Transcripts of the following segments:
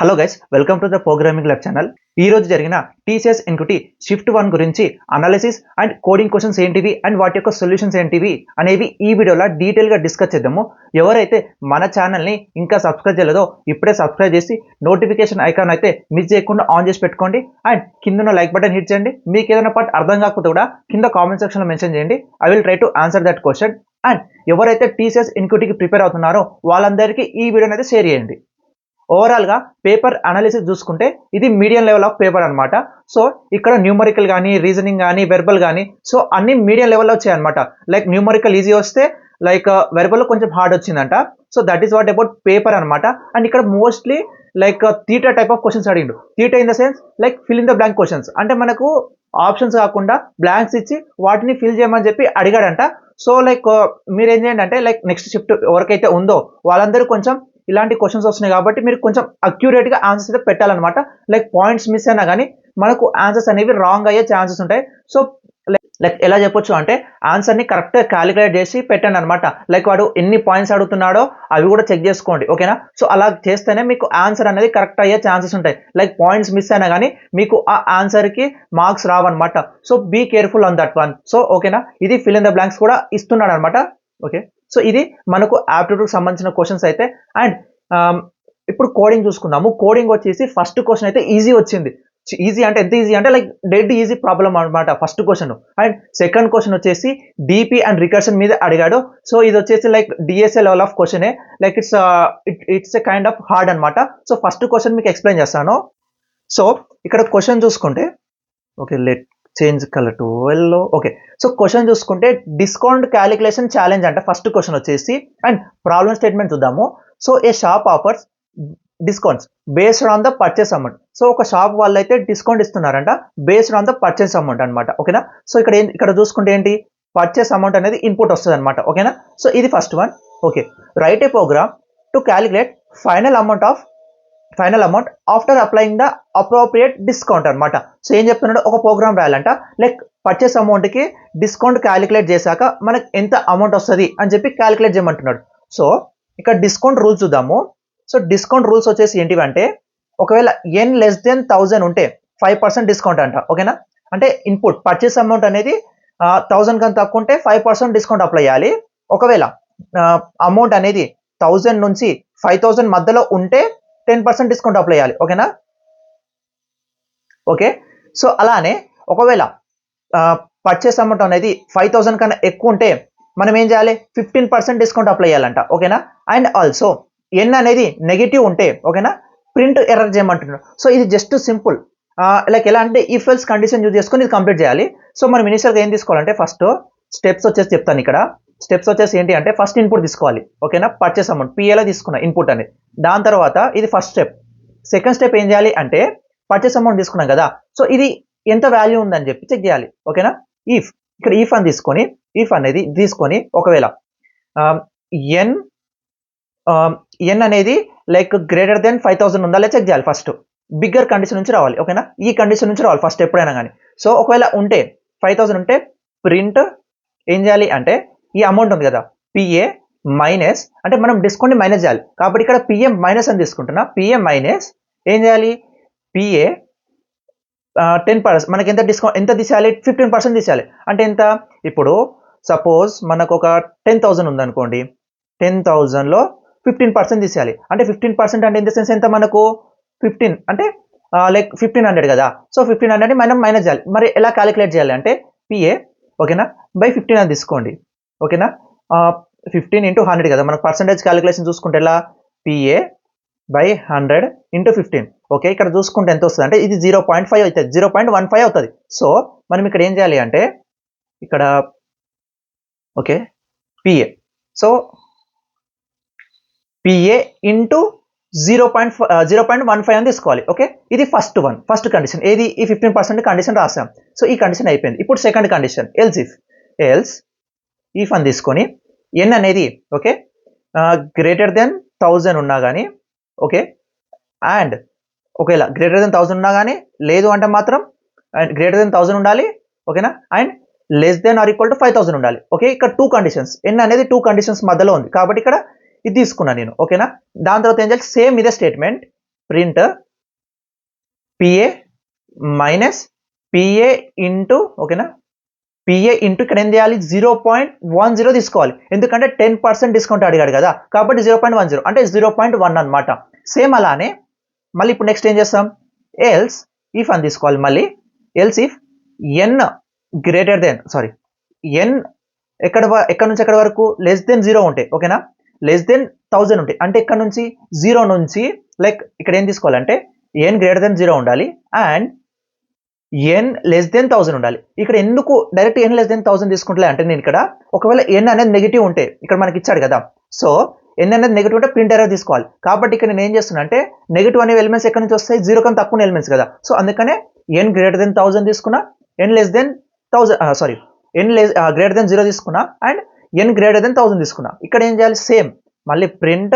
Hello guys, welcome to the programming lab channel. ఈ రోజు జరిగిన టీసీఎస్ ఎన్క్యూటీ షిఫ్ట్ 1 గురించి అనాలిసిస్ అండ్ కోడింగ్ క్వశ్చన్స్ ఏంటివి అండ్ వాటి యొక్క సొల్యూషన్స్ ఏంటివి అనేవి ఈ వీడియోలో డీటెయిల్గా డిస్కస్ చేద్దాము. ఎవరైతే మన ఛానల్ని ఇంకా సబ్స్క్రైబ్ చేయలేదో ఇప్పుడే సబ్స్క్రైబ్ చేసి నోటిఫికేషన్ ఐకాన్ అయితే మిస్ చేయకుండా ఆన్ చేసి పెట్టుకోండి. అండ్ కింద లైక్ బటన్ హిట్ చేయండి. మీకు ఏదైనా పార్ట్ అర్థం కాకపోతే కూడా కింద కామెంట్ సెక్షన్లో మెన్షన్ చేయండి. I will try to answer that question. And ఎవరైతే టీసీఎస్ ఎన్క్యూటీకి ప్రిపేర్ అవుతున్నారో వాళ్ళందరికీ ఈ వీడియోని అయితే షేర్ చేయండి. ఓవరాల్గా పేపర్ అనాలిసిస్ చూసుకుంటే ఇది మీడియం లెవెల్ ఆఫ్ పేపర్ అనమాట. సో ఇక్కడ న్యూమరికల్ కానీ, రీజనింగ్ కానీ, వెర్బల్ కానీ, సో అన్ని మీడియం లెవెల్లో వచ్చాయి అనమాట. లైక్ న్యూమరికల్ ఈజీ వస్తే, లైక్ వెర్బల్ కొంచెం హార్డ్ వచ్చిందంట. So that is what about paper అనమాట. అండ్ ఇక్కడ mostly like theta type of questions అడిగిండు. Theta in the sense like fill in the blank questions, అంటే మనకు ఆప్షన్స్ కాకుండా బ్లాంక్స్ ఇచ్చి వాటిని ఫిల్ చేయమని చెప్పి అడిగాడంట. సో లైక్ మీరు ఏం చేయండి అంటే, లైక్ నెక్స్ట్ షిఫ్ట్ ఎవరికైతే ఉందో వాళ్ళందరూ కొంచెం ఇలాంటి క్వశ్చన్స్ వస్తున్నాయి కాబట్టి మీరు కొంచెం అక్యురేట్గా ఆన్సర్స్ అయితే పెట్టాలన్నమాట. లైక్ పాయింట్స్ మిస్ అయినా కానీ మనకు ఆన్సర్స్ అనేవి రాంగ్ అయ్యే ఛాన్సెస్ ఉంటాయి. సో లైక్ ఎలా చెప్పొచ్చు అంటే, ఆన్సర్ని కరెక్ట్గా క్యాలిక్యులేట్ చేసి పెట్టండి అనమాట. లైక్ వాడు ఎన్ని పాయింట్స్ అడుగుతున్నాడో అవి కూడా చెక్ చేసుకోండి, ఓకేనా. సో అలా చేస్తేనే మీకు ఆన్సర్ అనేది కరెక్ట్ అయ్యే ఛాన్సెస్ ఉంటాయి. లైక్ పాయింట్స్ మిస్ అయినా కానీ మీకు ఆ ఆన్సర్కి మార్క్స్ రావన్నమాట. So be careful on that one. So ఓకేనా, ఇది ఫిల్ ఇన్ ద బ్లాంక్స్ కూడా ఇస్తున్నాడు అనమాట. ఓకే, సో ఇది మనకు యాప్టిట్యూడ్కి సంబంధించిన క్వశ్చన్స్ అయితే. అండ్ ఇప్పుడు కోడింగ్ చూసుకుందాము. కోడింగ్ వచ్చేసి ఫస్ట్ క్వశ్చన్ అయితే ఈజీ వచ్చింది. ఈజీ అంటే ఎంత ఈజీ అంటే లైక్ డెడ్ ఈజీ ప్రాబ్లం అనమాట first question. And second question వచ్చేసి డిపి అండ్ రికర్షన్ మీద అడిగాడు. సో ఇది వచ్చేసి లైక్ డిఎస్ఏ లెవెల్ ఆఫ్ క్వశ్చనే. Like it's a kind of hard అనమాట. సో ఫస్ట్ క్వశ్చన్ మీకు ఎక్స్ప్లెయిన్ చేస్తాను. సో ఇక్కడ క్వశ్చన్ చూసుకుంటే, okay let change colour to yellow. Okay, so question చూసుకుంటే డిస్కౌంట్ క్యాలిక్యులేషన్ ఛాలెంజ్ అంట ఫస్ట్ క్వశ్చన్ వచ్చేసి. అండ్ ప్రాబ్లమ్ స్టేట్మెంట్ చూద్దాము. So a shop offers discounts based on the purchase amount. So ఒక shop వాళ్ళు అయితే discount ఇస్తున్నారంట based on the purchase amount అనమాట, ఓకేనా. సో ఇక్కడ చూసుకుంటే ఏంటి, పర్చేస్ అమౌంట్ అనేది ఇన్పుట్ వస్తుంది అనమాట, ఓకేనా. సో ఇది first one. Okay, write a program to calculate final amount after applying the appropriate discount అనమాట. సో ఏం చెప్తున్నాడు, ఒక ప్రోగ్రామ్ రాయాలంట. లైక్ పర్చేస్ అమౌంట్కి డిస్కౌంట్ క్యాలిక్యులేట్ చేశాక మనకు ఎంత అమౌంట్ వస్తుంది అని చెప్పి క్యాలిక్యులేట్ చేయమంటున్నాడు. సో ఇక్కడ డిస్కౌంట్ రూల్స్ చూద్దాము. సో డిస్కౌంట్ రూల్స్ వచ్చేసి ఏంటివంటే, ఒకవేళ ఎన్ లెస్ దెన్ 1000 ఉంటే 5% డిస్కౌంట్ అంట, ఓకేనా. అంటే ఇన్పుట్ పర్చేస్ అమౌంట్ అనేది 1000 కన్నా తక్కువ ఉంటే 5% డిస్కౌంట్ అప్లై చేయాలి. ఒకవేళ అమౌంట్ అనేది 1000 నుంచి 5000 మధ్యలో ఉంటే 10% డిస్కౌంట్ అప్లై చేయాలి, ఓకేనా. ఓకే, సో అలానే ఒకవేళ పర్చేస్ అమౌంట్ అనేది 5000 కన్నా ఎక్కువ ఉంటే మనం ఏం చేయాలి, 15% డిస్కౌంట్ అప్లై చేయాలంట, ఓకేనా. అండ్ ఆల్సో ఎన్ అనేది నెగిటివ్ ఉంటే, ఓకేనా, ప్రింట్ ఎర్రర్ చేయమంటున్నాడు. సో ఇది జస్ట్ సింపుల్. లైక్ ఎలా అంటే ఇఫ్ ఎల్స్ కండిషన్ యూజ్ చేసుకొని ఇది కంప్లీట్ చేయాలి. సో మనం ఇనిషియల్గా ఏం తీసుకోవాలంటే, ఫస్ట్ స్టెప్స్ వచ్చేసి చెప్తాను. ఇక్కడ స్టెప్స్ వచ్చేసి ఏంటి అంటే, ఫస్ట్ ఇన్పుట్ తీసుకోవాలి, ఓకేనా. పర్చేస్ అమౌంట్ పిఏలో తీసుకున్న ఇన్పుట్ అనేది. దాని తర్వాత ఇది ఫస్ట్ స్టెప్. సెకండ్ స్టెప్ ఏం చేయాలి అంటే, పర్చేస్ అమౌంట్ తీసుకున్నాం కదా, సో ఇది ఎంత వాల్యూ ఉందని చెప్పి చెక్ చేయాలి, ఓకేనా. ఇక్కడ ఈఫ్ అని తీసుకొని, ఈఫ్ అనేది తీసుకొని ఒకవేళ ఎన్ అనేది లైక్ గ్రేటర్ దెన్ 5000 ఉందా లేదా చెక్ చేయాలి. ఫస్ట్ బిగ్గర్ కండిషన్ నుంచి రావాలి, ఓకేనా. ఈ కండిషన్ నుంచి రావాలి ఫస్ట్ ఎప్పుడైనా కానీ. సో ఒకవేళ ఉంటే 5000 ఉంటే ప్రింట్ ఏం చేయాలి అంటే, ఈ అమౌంట్ ఉంది కదా పిఏ మైనస్, అంటే మనం డిస్కౌంట్ మైనస్ చేయాలి కాబట్టి ఇక్కడ పిఏ మైనస్ అని తీసుకుంటున్నా. పిఏ మైనస్ ఏం చేయాలి, పిఏ 10%. మనకి ఎంత డిస్కౌంట్ ఎంత తీసేయాలి, 15% తీసేయాలి. అంటే ఎంత, ఇప్పుడు సపోజ్ మనకు ఒక 10,000 ఉందనుకోండి, 10,000లో 15% తీసేయాలి. అంటే 15% అంటే ఇన్ ద సెన్స్ ఎంత, మనకు 15 అంటే లైక్ 1500 కదా. సో 1500 మనం మైనస్ చేయాలి. మరి ఎలా క్యాలిక్యులేట్ చేయాలి అంటే, పిఏ ఓకేనా బై 15 అని తీసుకోండి, ఓకేనా. 15 × 100 కదా, మనకు పర్సంటేజ్ క్యాలిక్యులేషన్ చూసుకుంటే ఎలా, పిఏ బై 100 × 15. ఓకే, ఇక్కడ చూసుకుంటే ఎంత వస్తుంది అంటే ఇది 0.5 అవుతుంది, 0.15 అవుతుంది. సో మనం ఇక్కడ ఏం చేయాలి అంటే, ఇక్కడ okay PA, so PA into 0.15 అని తీసుకోవాలి, ఓకే. ఇది ఫస్ట్ కండిషన్. ఏది, ఈ 15% కండిషన్ రాసాం. సో ఈ కండిషన్ అయిపోయింది. ఇప్పుడు సెకండ్ కండిషన్, ఎల్స్ ఈఫ్ అని తీసుకొని ఎన్ అనేది ఓకే గ్రేటర్ దెన్ 1000 ఉన్నా కానీ, ఓకే, అండ్ ఒకవేళ గ్రేటర్ దెన్ 1000 ఉన్నా కానీ, లేదు అంటే మాత్రం అండ్ గ్రేటర్ దెన్ 1000 ఉండాలి, ఓకేనా. And less than or equal to 5000 ఉండాలి, ఓకే. ఇక్కడ 2 కండిషన్స్, ఎన్ అనేది 2 కండిషన్స్ మధ్యలో ఉంది కాబట్టి ఇక్కడ ఇది తీసుకున్నాను నేను, ఓకేనా. దాని తర్వాత ఏం చేయాలి, సేమ్ ఇదే statement print PA minus PA into ఓకేనా పిఏ ఇంటూ ఇక్కడ ఏం చేయాలి 0.10 తీసుకోవాలి, ఎందుకంటే 10% డిస్కౌంట్ అడిగాడు కదా కాబట్టి 0.10 అంటే 0.1 అనమాట. సేమ్ అలానే మళ్ళీ ఇప్పుడు నెక్స్ట్ ఏం చేస్తాం, ఎల్స్ ఇఫ్ అని తీసుకోవాలి. మళ్ళీ else if N greater than N ఎక్కడ నుంచి ఎక్కడ వరకు లెస్ దెన్ 0 ఉంటాయి ఓకేనా, లెస్ దెన్ 1000 ఉంటాయి. అంటే ఇక్కడ నుంచి 0 నుంచి లైక్ ఇక్కడ ఏం తీసుకోవాలంటే ఎన్ గ్రేటర్ దెన్ 0 ఉండాలి అండ్ ఎన్ లెస్ దెన్ 1000 ఉండాలి. ఇక్కడ ఎందుకు డైరెక్ట్ ఎన్ లెస్ దెన్ 1000 తీసుకుంటలే అంటే నేను ఇక్కడ ఒకవేళ ఎన్ అనేది నెగిటివ్ ఉంటే ఇక్కడ మనకి ఇచ్చాడు కదా, సో ఎన్ అనేది నెగిటివ్ ఉంటే ప్రింట్ ఎర్రర్ తీసుకోవాలి. కాబట్టి ఇక్కడ నేను ఏం చేస్తున్నా అంటే నెగిటివ్ అనే ఎలిమెంట్స్ ఎక్కడ నుంచి వస్తాయి, 0 కన్నా తక్కువ ఎలిమెంట్స్ కదా, సో అందుకనే ఎన్ గ్రేటర్ దెన్ 1000 తీసుకున్నా, ఎన్ లెస్ దెన్ 1000 ఎన్ గ్రేటర్ దెన్ 0 తీసుకున్నా అండ్ ఎన్ గ్రేటర్ దెన్ 1000 తీసుకున్నా. ఇక్కడ ఏం చేయాలి, సేమ్ మళ్ళీ ప్రింట్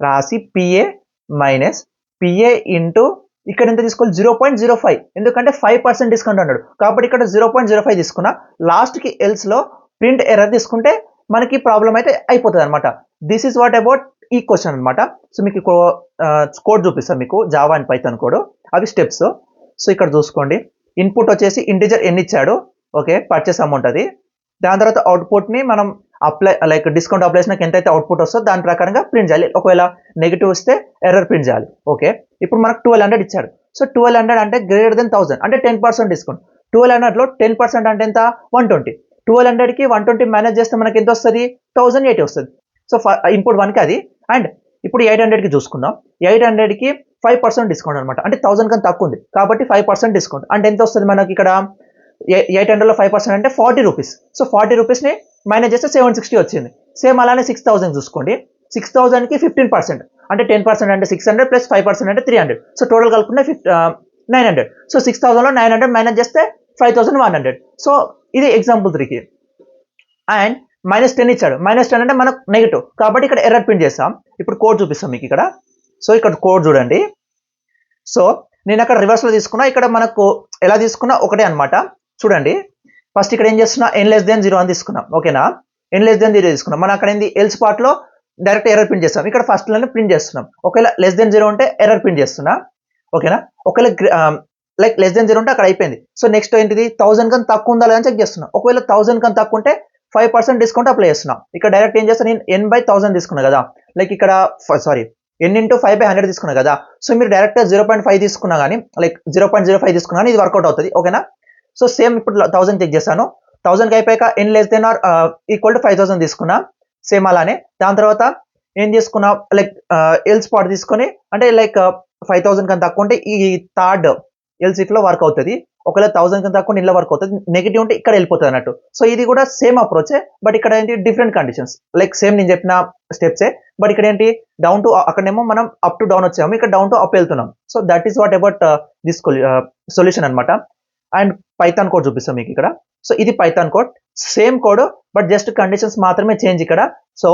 రాసి పిఏ మైనస్ పిఏ ఇంటూ ఇక్కడ ఎంత తీసుకోవాలి 0.05, ఎందుకంటే 5% డిస్కౌంట్ అన్నాడు కాబట్టి ఇక్కడ 0.05 తీసుకున్నా. లాస్ట్కి ఎల్స్లో ప్రింట్ ఎర్రర్ తీసుకుంటే మనకి ప్రాబ్లం అయితే అయిపోతుంది అనమాట. దిస్ ఈజ్ వాట్ అబౌట్ ఈ క్వశ్చన్ అనమాట. సో మీకు కోడ్ చూపిస్తాను మీకు, జావా అండ్ పైథాన్ కోడ్, అవి స్టెప్స్. సో ఇక్కడ చూసుకోండి, ఇన్పుట్ వచ్చేసి ఇంటిజర్ ఎన్ని ఇచ్చాడు, ఓకే పర్చేస్ అమౌంట్ అది. దాని తర్వాత అవుట్పుట్ని మనం అప్లై లైక్ డిస్కౌంట్ అప్లై చేసినాక ఎంతైతే అవుట్పుట్ వస్తుందో దాని ప్రకారంగా ప్రింట్ చేయాలి. ఒకవేళ నెగిటివ్ వస్తే ఎర్రర్ ప్రింట్ చేయాలి. ఓకే ఇప్పుడు మనకు 1200 ఇచ్చాడు. సో 1200 అంటే గ్రేటర్ దెన్ 1000 అంటే 10% డిస్కౌంట్. 1200లో 10% అంటే ఎంత 120. 1200కి 120 మేనేజ్ చేస్తే మనకి ఎంత వస్తుంది 1080 వస్తుంది. సో ఇన్పుట్ 1కి అది. అండ్ ఇప్పుడు 800కి చూసుకుందాం, 800కి 5% డిస్కౌంట్ అనమాట, అంటే 1000 కన్నా తక్కువ ఉంది కాబట్టి 5% డిస్కౌంట్ అంటే ఎంత వస్తుంది మనకి ఇక్కడ 800లో 5% అంటే 40 రూపీస్. సో 40 రూపీస్ని మైనస్ చేస్తే 760 వచ్చింది. సేమ్ అలానే 6000 చూసుకోండి, 6000కి 15% అంటే 10% అంటే 600 ప్లస్ 5% అంటే 300. సో టోటల్ కలుపుకుంటే 900. సో 6000లో 900 మైనస్ చేస్తే 5100. సో ఇది ఎగ్జాంపుల్ 3కి. అండ్ -10 ఇచ్చాడు, -10 అంటే మనకు నెగిటివ్ కాబట్టి ఇక్కడ ఎర్రర్ ప్రింట్ చేస్తాం. ఇప్పుడు కోడ్ చూపిస్తాం మీకు ఇక్కడ. సో ఇక్కడ కోడ్ చూడండి. సో నేను అక్కడ రివర్స్లో తీసుకున్నా, ఇక్కడ మనకు ఎలా తీసుకున్నా ఒకటే అనమాట. చూడండి ఫస్ట్ ఇక్కడ ఏం చేస్తున్నా n లెస్ దెన్ 0 అని తీసుకున్నాం ఓకేనా, n లెస్ దెన్ 0 తీసుకున్నాం. మనం అక్కడ ఏంది ఎల్స్ పార్ట్లో డైరెక్ట్ ఎర్రర్ ప్రింట్ చేస్తాం, ఇక్కడ ఫస్ట్లోనే ప్రింట్ చేస్తున్నాం. ఒకవేళ లెస్ దెన్ 0 ఉంటే ఎర్రర్ ప్రింట్ చేస్తున్నా ఓకేనా. ఒకవేళ లైక్ లెస్ దెన్ 0 ఉంటే అక్కడ అయిపోయింది. సో నెక్స్ట్ ఏంటిది 1000 కన్నా తక్కువ ఉందా లేదని చెక్ చేస్తున్నాం. ఒకవేళ 1000 కన్నా తక్కువ ఉంటే 5% డిస్కౌంట్ అప్లై చేస్తున్నాం. ఇక్కడ డైరెక్ట్ ఏం చేస్తాను, నేను n/1000 తీసుకున్నా కదా, లైక్ ఇక్కడ n ఇంటూ 5/100 తీసుకున్నా కదా. సో మీరు డైరెక్ట్ 0.5 తీసుకున్నా కానీ లైక్ 0.05 తీసుకున్నా కానీ ఇది వర్కౌట్ అవుతుంది ఓకేనా. సో సేమ్ ఇప్పుడు 1000 చెక్ చేస్తాను, 1000కి అయిపోయాక n less than or equal to 5000 తీసుకున్నా. సేమ్ అలానే దాని తర్వాత ఏం చేసుకున్నా, లైక్ ఎల్స్ పార్ట్ తీసుకొని అంటే లైక్ 5000 కన్నా తక్కువ ఉంటే ఈ థర్డ్ ఎల్స్ ఇఫ్లో వర్క్ అవుతుంది. ఒకవేళ 1000 కన్నా తక్కువ ఇంట్లో వర్క్ అవుతుంది, నెగిటివ్ ఉంటే ఇక్కడ వెళ్ళిపోతుంది అన్నట్టు. సో ఇది కూడా సేమ్ అప్రోచే, బట్ ఇక్కడ ఏంటి డిఫరెంట్ కండిషన్స్, లైక్ సేమ్ నేను చెప్పిన స్టెప్సే, బట్ ఇక్కడ ఏంటి డౌన్ టు అక్కడేమో మనం అప్ టు డౌన్ వచ్చాము, ఇక్కడ డౌన్ టు అప్ వెళ్తున్నాం. So that is what about this solution అనమాట. అండ్ పైథాన్ కోడ్ చూపిస్తాం మీకు ఇక్కడ. సో ఇది Python code, same code but just conditions మాత్రమే చేంజ్ ఇక్కడ. సో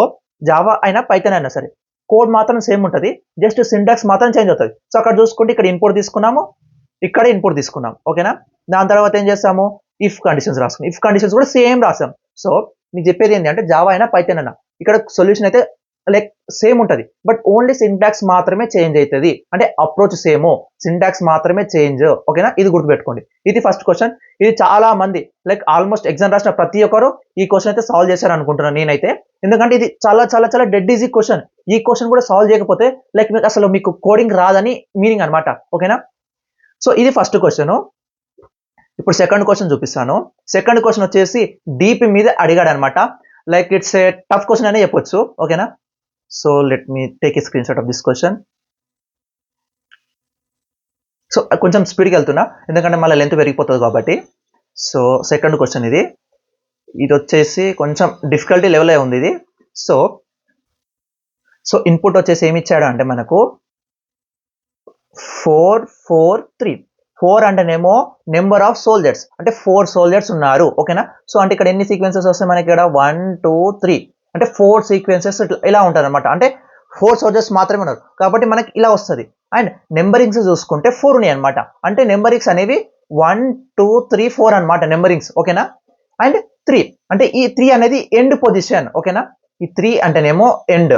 జావా అయినా పైథాన్ అయినా సరే కోడ్ మాత్రం సేమ్ ఉంటుంది, జస్ట్ సింటాక్స్ మాత్రం చేంజ్ అవుతుంది. సో అక్కడ చూసుకుంటే ఇక్కడ ఇన్పుట్ తీసుకున్నాము, ఇక్కడ ఇన్పుట్ తీసుకున్నాం ఓకేనా. దాని తర్వాత ఏం చేస్తాము, ఇఫ్ కండిషన్స్ రాసుకున్నాం, ఇఫ్ కండిషన్స్ కూడా సేమ్ రాసాం. సో మీకు చెప్పేది ఏంటి అంటే జావా అయినా పైథాన్ అయినా ఇక్కడ సొల్యూషన్ అయితే లైక్ సేమ్ ఉంటుంది, బట్ ఓన్లీ సింటాక్స్ మాత్రమే చేంజ్ అవుతుంది. అంటే అప్రోచ్ సేమ్, సింటాక్స్ మాత్రమే చేంజ్ ఓకేనా. ఇది గుర్తుపెట్టుకోండి. ఇది ఫస్ట్ క్వశ్చన్. ఇది చాలా మంది లైక్ ఆల్మోస్ట్ ఎగ్జామ్ రాసిన ప్రతి ఒక్కరు ఈ క్వశ్చన్ అయితే సాల్వ్ చేశారు అనుకుంటున్నాను నేనైతే, ఎందుకంటే ఇది చాలా చాలా చాలా డెడ్ ఈజీ క్వశ్చన్. ఈ క్వశ్చన్ కూడా సాల్వ్ చేయకపోతే లైక్ మీకు అసలు మీకు కోడింగ్ రాదని మీనింగ్ అనమాట ఓకేనా. సో ఇది ఫస్ట్ క్వశ్చన్. ఇప్పుడు సెకండ్ క్వశ్చన్ చూపిస్తాను. సెకండ్ క్వశ్చన్ వచ్చేసి డీపీ మీద అడిగాడు అనమాట, like it's a tough question అనే చెప్పొచ్చు ఓకేనా. So let me take a screen shot of this question. So కొంచెం స్పీడ్కి వెళ్తున్నా ఎందుకంటే మళ్ళీ లెంత్ పెరిగిపోతుంది కాబట్టి. సో సెకండ్ క్వశ్చన్ ఇది వచ్చేసి కొంచెం డిఫికల్టీ లెవెల్ ఉంది ఇది. సో ఇన్పుట్ వచ్చేసి ఏమి ఇచ్చాడు అంటే మనకు 443. 4 అంటేనేమో నెంబర్ ఆఫ్ సోల్జర్స్, అంటే 4 సోల్జర్స్ ఉన్నారు ఓకేనా. సో అంటే ఇక్కడ ఎన్ని సీక్వెన్సెస్ వస్తాయి మనకి, ఇక్కడ 1 2 3 అంటే 4 సీక్వెన్సెస్ ఇలా ఉంటారు అనమాట. అంటే 4 సోల్జర్స్ మాత్రమే ఉన్నారు కాబట్టి మనకి ఇలా వస్తుంది. అండ్ నెంబరింగ్స్ చూసుకుంటే 4 ఉన్నాయి అనమాట, అంటే నెంబరింగ్స్ అనేవి 1 2 3 4 అనమాట నెంబరింగ్స్ ఓకేనా. అండ్ 3 అంటే ఈ 3 అనేది ఎండ్ పొజిషన్ ఓకేనా. ఈ 3 అంటేనేమో ఎండ్,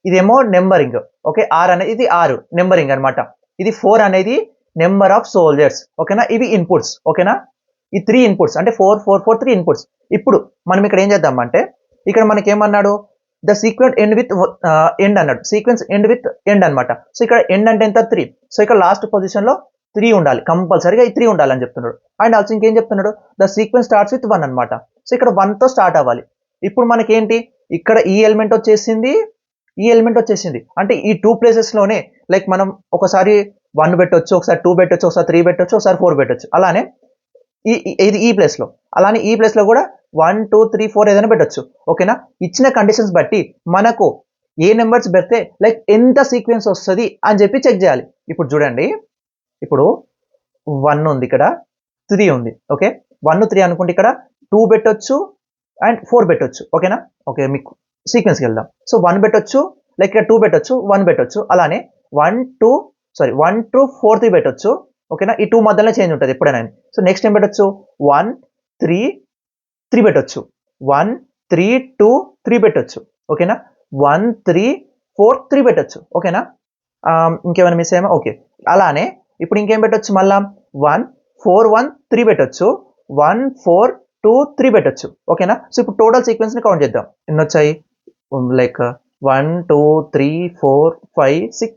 ఇదేమో నెంబరింగ్ ఓకే, ఆర్ అనేది ఇది 6 నెంబరింగ్ అనమాట. ఇది 4 అనేది నెంబర్ ఆఫ్ సోల్జర్స్. ఓకేనా, ఇవి ఇన్పుట్స్. ఓకేనా, ఈ 3 ఇన్పుట్స్ అంటే 4 4 4 3 ఇన్పుట్స్. ఇప్పుడు మనం ఇక్కడ ఏం చేద్దామంటే ఇక్కడ మనకి ఏమన్నాడు, the sequence end with end అన్నాడు. సీక్వెన్స్ ఎండ్ విత్ ఎండ్ అనమాట. సో ఇక్కడ ఎండ్ అంటే ఎంత 3. సో ఇక్కడ లాస్ట్ పొజిషన్ లో 3 ఉండాలి, కంపల్సరీగా ఈ 3 ఉండాలని చెప్తున్నాడు. అండ్ ఆల్సో ఇంకేం చెప్తున్నాడు, ద సీక్వెన్స్ స్టార్ట్స్ విత్ 1 అనమాట. సో ఇక్కడ 1 తో స్టార్ట్ అవ్వాలి. ఇప్పుడు మనకేంటి, ఇక్కడ ఈ ఎలిమెంట్ వచ్చేసింది, ఈ ఎలిమెంట్ వచ్చేసింది. అంటే ఈ 2 ప్లేసెస్ లోనే లైక్ మనం ఒకసారి 1 పెట్టొచ్చు, ఒకసారి 2 పెట్టొచ్చు, ఒకసారి 3 పెట్టొచ్చు, ఒకసారి 4 పెట్టొచ్చు. అలానే ఇది ఈ ప్లేస్ లో, అలానే ఈ ప్లేస్ లో కూడా 1 2 3 4 ఏదైనా పెట్టొచ్చు. ఓకేనా, ఇచ్చిన కండిషన్స్ బట్టి మనకు ఏ నెంబర్స్ పెడితే లైక్ ఎంత సీక్వెన్స్ వస్తుంది అని చెప్పి చెక్ చేయాలి. ఇప్పుడు చూడండి, ఇప్పుడు 1 ఉంది, ఇక్కడ 3 ఉంది. ఓకే, 1 3 అనుకుంటే ఇక్కడ 2 పెట్టొచ్చు అండ్ 4 పెట్టొచ్చు. ఓకేనా, ఓకే మీకు సీక్వెన్స్కి వెళ్దాం. సో 1 పెట్టొచ్చు, లైక్ ఇక్కడ 2 పెట్టొచ్చు, 1 పెట్టొచ్చు. అలానే 1 2 4 3 పెట్టొచ్చు. ఓకేనా, ఈ 2 మధ్యలో చేంజ్ ఉంటుంది ఎప్పుడైనా. సో నెక్స్ట్ ఏం పెట్టొచ్చు, 1 3 3 పెట్టొచ్చు, 1 3 2 3 పెట్టొచ్చు. ఓకేనా, 1 3 4 3 పెట్టొచ్చు. ఓకేనా, ఇంకేమైనా మిస్ అయ్యామా? ఓకే, అలానే ఇప్పుడు ఇంకేం పెట్టొచ్చు, మళ్ళా 1 4 1 3 పెట్టొచ్చు, 1 4 2 3 పెట్టొచ్చు. ఓకేనా, సో ఇప్పుడు టోటల్ సీక్వెన్స్ ని కౌంట్ చేద్దాం. ఎన్ని వచ్చాయి, లైక్ 1 2 3 4 5 6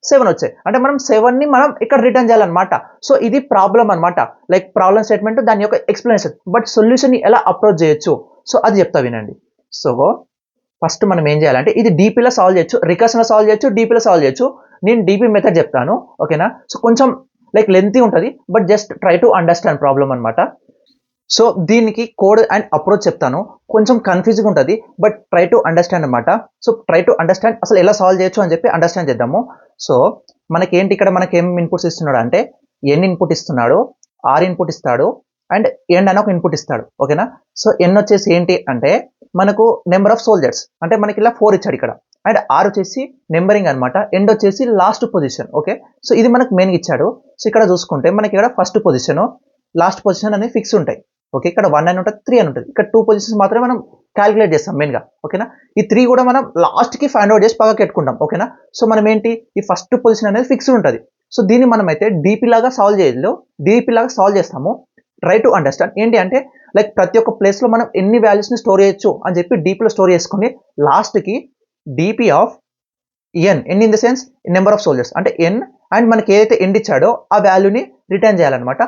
7 వచ్చాయి. అంటే మనం 7 ని మనం ఇక్కడ రిటర్న్ చేయాలన్నమాట. సో ఇది ప్రాబ్లం అనమాట, లైక్ ప్రాబ్లం స్టేట్మెంట్, దాని యొక్క ఎక్స్ప్లెనేషన్. బట్ సొల్యూషన్ ని ఎలా అప్రోచ్ చేయొచ్చు, సో అది చెప్తా వినండి. సో ఫస్ట్ మనం ఏం చేయాలంటే ఇది డీపీలో సాల్వ్ చేయొచ్చు, రికర్షన్లో సాల్వ్ చేయొచ్చు, డీపీలో సాల్వ్ చేయొచ్చు. నేను డీపీ మెథడ్ చెప్తాను. ఓకేనా, సో కొంచెం లైక్ లెంతీ ఉంటుంది, but just try to understand problem అనమాట. సో దీనికి కోడ్ అండ్ అప్రోచ్ చెప్తాను, కొంచెం కన్ఫ్యూజింగ్ ఉంటుంది, బట్ ట్రై టు అండర్స్టాండ్ అనమాట. సో ట్రై టు అండర్స్టాండ్ అసలు ఎలా సాల్వ్ చేయొచ్చు అని చెప్పి అండర్స్టాండ్ చేద్దాము. సో మనకేంటి, ఇక్కడ మనకి ఏం ఇన్పుట్స్ ఇస్తున్నాడు అంటే ఎన్ ఇన్పుట్ ఇస్తున్నాడు, ఆర్ ఇన్పుట్ ఇస్తాడు, అండ్ ఎండ్ అని ఒక ఇన్పుట్ ఇస్తాడు. ఓకేనా, సో ఎన్ వచ్చేసి ఏంటి అంటే మనకు నెంబర్ ఆఫ్ సోల్జర్స్, అంటే మనకి ఇలా 4 ఇచ్చాడు ఇక్కడ. అండ్ ఆర్ వచ్చేసి నెంబరింగ్ అనమాట, ఎండ్ వచ్చేసి లాస్ట్ పొజిషన్. ఓకే, సో ఇది మనకు మెయిన్గా ఇచ్చాడు. సో ఇక్కడ చూసుకుంటే మనకి ఇక్కడ ఫస్ట్ పొజిషన్, లాస్ట్ పొజిషన్ అనేది ఫిక్స్ ఉంటాయి. ఓకే, ఇక్కడ 1 అని ఉంటుంది, 3 అని ఉంటుంది. ఇక్కడ 2 పొజిషన్స్ మాత్రమే మనం క్యాలిక్యులేట్ చేస్తాం మెయిన్గా. ఓకేనా, ఈ 3 కూడా మనం లాస్ట్కి ఫైండ్ అవుట్ చేసి పక్కకి పెట్టుకుంటాం. ఓకేనా, సో మనం ఏంటి, ఈ ఫస్ట్ పొజిషన్ అనేది ఫిక్స్డ్ ఉంటుంది. సో దీన్ని మనం అయితే డీపీ లాగా సాల్వ్ చేయలేదు, డీపీ లాగా సాల్వ్ చేస్తాము. ట్రై టు అండర్స్టాండ్ ఏంటి అంటే లైక్ ప్రతి ఒక్క ప్లేస్లో మనం ఎన్ని వాల్యూస్ని స్టోర్ చేయొచ్చు అని చెప్పి డీపీలో స్టోర్ చేసుకుని లాస్ట్కి DP of N in the sense number of soldiers అంటే ఎన్, అండ్ మనకి ఏదైతే ఎండ్ ఇచ్చాడో ఆ వాల్యూని రిటర్న్ చేయాలన్నమాట.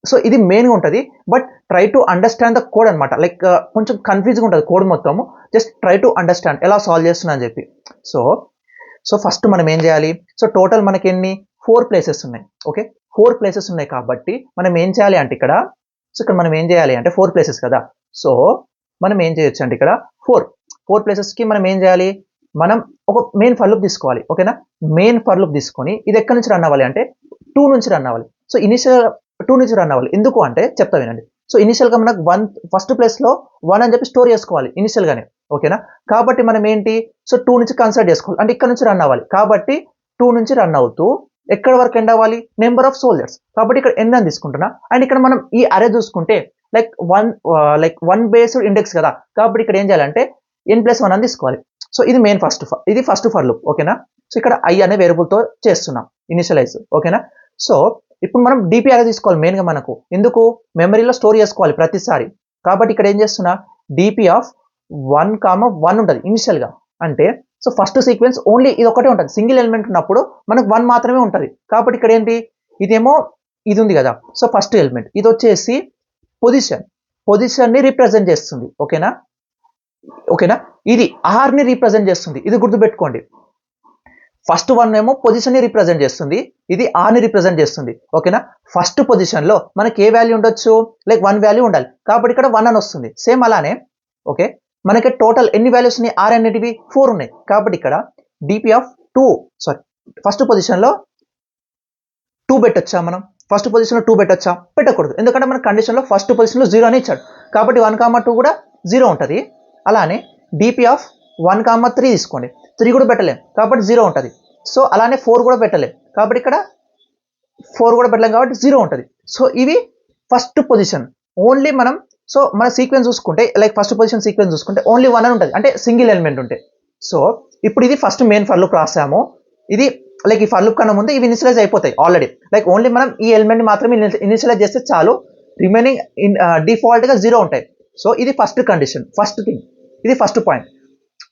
సో ఇది మెయిన్గా ఉంటుంది, but try to understand the code అనమాట. లైక్ కొంచెం కన్ఫ్యూజ్గా ఉంటుంది కోడ్ మొత్తము, జస్ట్ ట్రై టు అండర్స్టాండ్ ఎలా సాల్వ్ చేస్తున్నా అని చెప్పి. సో ఫస్ట్ మనం ఏం చేయాలి, సో టోటల్ మనకి ఎన్ని 4 ప్లేసెస్ ఉన్నాయి. ఓకే, 4 ప్లేసెస్ ఉన్నాయి కాబట్టి మనం ఏం చేయాలి అంటే ఇక్కడ, సో ఇక్కడ మనం ఏం చేయాలి అంటే 4 ప్లేసెస్ కదా. సో మనం ఏం చేయొచ్చు అంటే ఇక్కడ 4 ప్లేసెస్కి మనం ఏం చేయాలి, మనం ఒక మెయిన్ ఫర్ లూప్ తీసుకోవాలి. ఓకేనా, మెయిన్ ఫర్ లూప్ తీసుకొని ఇది ఎక్కడి నుంచి రన్ అవ్వాలి అంటే 2 నుంచి రన్ అవ్వాలి. సో ఇనిషియల్ 2 నుంచి రన్ అవ్వాలి. ఎందుకు అంటే చెప్తా వినండి. సో ఇనిషియల్గా మనకు 1 ఫస్ట్ ప్లేస్లో 1 అని చెప్పి స్టోర్ చేసుకోవాలి ఇనిషియల్గానే. ఓకేనా, కాబట్టి మనం ఏంటి, సో 2 నుంచి కన్సిడర్ చేసుకోవాలి, అంటే ఇక్కడ నుంచి రన్ అవ్వాలి. కాబట్టి 2 నుంచి రన్ అవుతూ ఎక్కడ వరకు ఎండ్ అవ్వాలి, నెంబర్ ఆఫ్ సోల్జర్స్. కాబట్టి ఇక్కడ ఎండ్ అని తీసుకుంటున్నా. అండ్ ఇక్కడ మనం ఈ అరే చూసుకుంటే లైక్ 1 బేస్డ్ ఇండెక్స్ కదా, కాబట్టి ఇక్కడ ఏం చేయాలంటే n+1 అని తీసుకోవాలి. సో ఇది మెయిన్ ఇది ఫస్ట్ ఫర్ లూప్. ఓకేనా, సో ఇక్కడ ఐ అనే వేరియబుల్తో చేస్తున్నాం ఇనిషియలైజ్. ఓకేనా, సో ఇప్పుడు మనం డీపీ అరే తీసుకోవాలి మెయిన్గా మనకు, ఎందుకు మెమరీలో స్టోర్ చేసుకోవాలి ప్రతిసారి. కాబట్టి ఇక్కడ ఏం చేస్తున్నా, డీపీ ఆఫ్ 1,1 ఉంటుంది ఇనిషియల్గా. అంటే సో ఫస్ట్ సీక్వెన్స్ ఓన్లీ ఇది ఒకటే ఉంటుంది, సింగిల్ ఎలిమెంట్ ఉన్నప్పుడు మనకు 1 మాత్రమే ఉంటుంది. కాబట్టి ఇక్కడ ఏంటి, ఇదేమో ఇది ఉంది కదా, సో ఫస్ట్ ఎలిమెంట్ ఇది వచ్చేసి పొజిషన్ని రిప్రజెంట్ చేస్తుంది. ఓకేనా, ఇది ఆర్ని రిప్రజెంట్ చేస్తుంది, ఇది గుర్తుపెట్టుకోండి. ఫస్ట్ 1 ఏమో పొజిషన్ని రిప్రజెంట్ చేస్తుంది, ఇది ఆర్ని రిప్రజెంట్ చేస్తుంది. ఓకేనా, ఫస్ట్ పొజిషన్లో మనకి ఏ వాల్యూ ఉండొచ్చు, లైక్ 1 వాల్యూ ఉండాలి, కాబట్టి ఇక్కడ 1 అని వస్తుంది. సేమ్ అలానే ఓకే మనకి టోటల్ ఎన్ని వాల్యూస్ ఉన్నాయి, ఆర్ అనేటివి 4 ఉన్నాయి. కాబట్టి ఇక్కడ డీపీ ఆఫ్ 2 ఫస్ట్ పొజిషన్లో 2 పెట్టొచ్చా, మనం ఫస్ట్ పొజిషన్లో 2 పెట్టొచ్చా, పెట్టకూడదు. ఎందుకంటే మన కండిషన్లో ఫస్ట్ పొజిషన్లో 0 అని ఇచ్చాడు, కాబట్టి 1,2 కూడా 0 ఉంటుంది. అలానే డీపీ ఆఫ్ 1,3 తీసుకోండి, 3 కూడా పెట్టలేం కాబట్టి 0 ఉంటుంది. సో అలానే 4 కూడా పెట్టలేం, కాబట్టి ఇక్కడ 4 కూడా పెట్టలేం కాబట్టి 0 ఉంటుంది. సో ఇవి ఫస్ట్ పొజిషన్ ఓన్లీ. మనం సో మన సీక్వెన్స్ చూసుకుంటే లైక్ ఫస్ట్ పొజిషన్ సీక్వెన్స్ చూసుకుంటే ఓన్లీ 1 అని ఉంటుంది, అంటే సింగిల్ ఎలిమెంట్ ఉంటే. సో ఇప్పుడు ఇది ఫస్ట్ మెయిన్ ఫర్ లూప్ రాసాము. ఇది లైక్ ఈ ఫర్ లూప్ కన్నా ముందు ఇవి ఇనిషియలైజ్ అయిపోతాయి ఆల్రెడీ. లైక్ ఓన్లీ మనం ఈ ఎలిమెంట్ ని మాత్రమే ఇనిషియలైజ్ చేస్తే చాలు, రిమైనింగ్ డిఫాల్ట్ గా 0 ఉంటాయి. సో ఇది ఫస్ట్ కండిషన్, ఫస్ట్ థింగ్, ఇది ఫస్ట్ పాయింట్.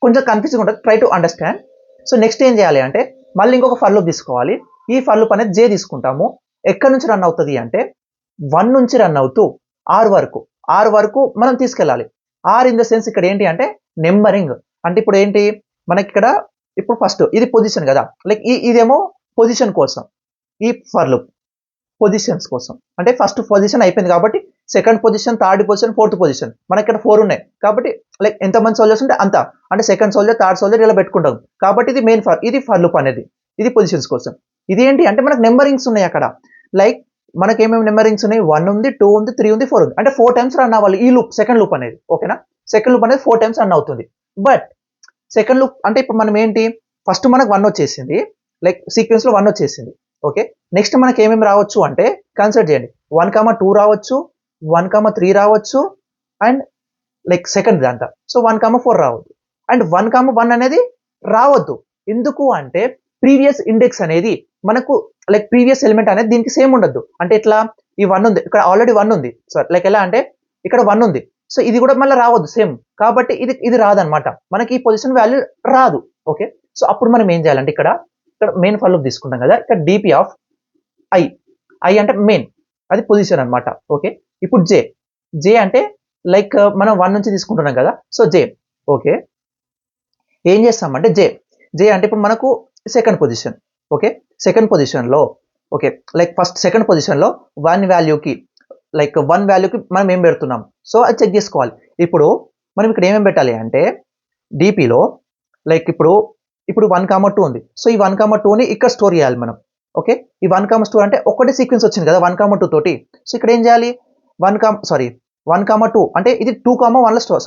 కొంచెం కన్ఫ్యూజింగ్ ఉంటుంది, try to understand. So next ఏం చేయాలి అంటే మళ్ళీ ఇంకొక ఫర్ లూప్ తీసుకోవాలి. ఈ ఫర్ లూప్ అనేది జే తీసుకుంటాము. ఎక్కడి నుంచి రన్ అవుతుంది అంటే 1 నుంచి రన్ అవుతూ ఆర్ వరకు మనం తీసుకెళ్ళాలి. ఆర్ ఇన్ ద సెన్స్ ఇక్కడ ఏంటి అంటే నెంబరింగ్. అంటే ఇప్పుడు ఏంటి మనకి ఇక్కడ ఇప్పుడు ఫస్ట్ ఇది పొజిషన్ కదా, లైక్ ఇదేమో పొజిషన్ కోసం, ఈ ఫర్ లూప్ పొజిషన్స్ కోసం. అంటే ఫస్ట్ పొజిషన్ అయిపోయింది కాబట్టి second position, third position, fourth position, మనకి ఇక్కడ 4 ఉన్నాయి కాబట్టి లైక్ ఎంతమంది సోల్జర్స్ ఉంటే అంత, అంటే సెకండ్ సోల్జర్, థర్డ్ సోల్జర్ ఇలా పెట్టుకుంటాం కాబట్టి ఇది మెయిన్ ఇది ఫర్ లూప్ అనేది, ఇది పొజిషన్స్ కోసం. ఇది ఏంటి అంటే మనకు నెంబరింగ్స్ ఉన్నాయి అక్కడ. లైక్ మనకి ఏమేమి నెంబరింగ్స్ ఉన్నాయి, 1 ఉంది, 2 ఉంది, 3 ఉంది, 4 ఉంది. అంటే 4 టైమ్స్ రన్ అవ్వాలి ఈ లూప్, సెకండ్ లూప్ అనేది. ఓకేనా, సెకండ్ లూప్ అనేది 4 టైమ్స్ రన్ అవుతుంది. బట్ సెకండ్ లూప్ అంటే ఇప్పుడు మనం ఏంటి, ఫస్ట్ మనకు 1 వచ్చేసింది, లైక్ సీక్వెన్స్ లో 1 వచ్చేసింది. ఓకే, నెక్స్ట్ మనకి ఏమేమి రావచ్చు అంటే కన్సిడర్ చేయండి, 1,2 రావచ్చు, 1,3 రావచ్చు, అండ్ లైక్ సెకండ్ దాంట్లో. సో 1,4 రావద్దు, అండ్ 1,1 అనేది రావద్దు. ఎందుకు అంటే ప్రీవియస్ ఇండెక్స్ అనేది మనకు లైక్ ప్రీవియస్ ఎలిమెంట్ అనేది దీనికి సేమ్ ఉండద్దు. అంటే ఇట్లా ఈ 1 ఉంది, ఇక్కడ ఆల్రెడీ 1 ఉంది. సో లైక్ ఎలా అంటే ఇక్కడ 1 ఉంది, సో ఇది కూడా మళ్ళీ రావద్దు సేమ్, కాబట్టి ఇది రాదనమాట, మనకి ఈ పొజిషన్ వాల్యూ రాదు. ఓకే, సో అప్పుడు మనం ఏం చేయాలంటే ఇక్కడ మెయిన్ ఫర్ లూప్ తీసుకుంటాం కదా, ఇక్కడ డిపి ఆఫ్ ఐ అంటే మెయిన్, అది పొజిషన్ అనమాట. ఓకే, ఇప్పుడు జే అంటే లైక్ మనం 1 నుంచి తీసుకుంటున్నాం కదా, సో జే. ఓకే, ఏం చేస్తామంటే జే అంటే ఇప్పుడు మనకు సెకండ్ పొజిషన్. ఓకే, సెకండ్ పొజిషన్లో ఓకే లైక్ ఫస్ట్ సెకండ్ పొజిషన్లో 1 వాల్యూకి మనం ఏం పెడుతున్నాం, సో అది చెక్ చేసుకోవాలి. ఇప్పుడు మనం ఇక్కడ ఏమేమి పెట్టాలి అంటే డిపిలో లైక్ ఇప్పుడు 1,2 ఉంది, సో ఈ 1,2ని ఇక్కడ స్టోర్ చేయాలి మనం. ఓకే, ఈ 1,2 అంటే ఒకటే సీక్వెన్స్ వచ్చింది కదా 1,2 తోటి. సో ఇక్కడ ఏం చేయాలి, 1,2 అంటే ఇది 2,1లో